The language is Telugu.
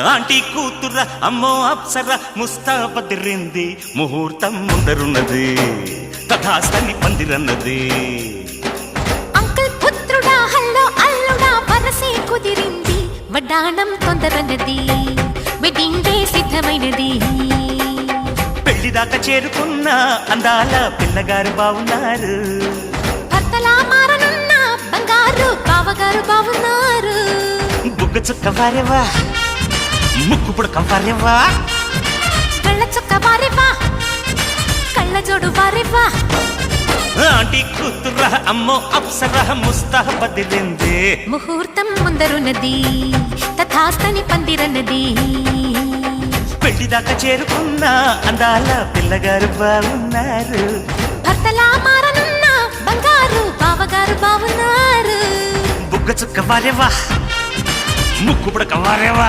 ఆంటీ కూతుర అమ్మో అప్సర ముస్తాబదిరింది ముహూర్తం ముందరున్నది తథాస్తని పందిరన్నది అంకుల్ పుత్రుడా హల్లో అల్లుడా వరసే కుదిరింది వడ్డాణం తొందరన్నది వెడ్డింగ్ డే సిద్ధమైనది పెళ్లిదాకా చేరుకున్న అందాల పిల్లగారు బావున్నారు భర్తలా మారనున్న బంగారు బావగారు బావున్నారు బుగ్గ చుక్క వారేవా ముక్కు పుడక వారేవా కళ్ళ చుక్క వారేవా కళ్ళ జోడు వారేవా ఆంటీ కూతుర అమ్మో అప్సర ముస్తాబదిరింది ముహూర్తం ముందరున్నది తథాస్తని పందిరన్నది పెళ్లిదాకా చేరుకున్న అందాల పిల్లగారు బాగున్నారు భర్తలా మారనున్న బంగారు బావగారు బావున్నారు బుగ్గ చుక్క వారేవా ముక్కు పుడక వారేవా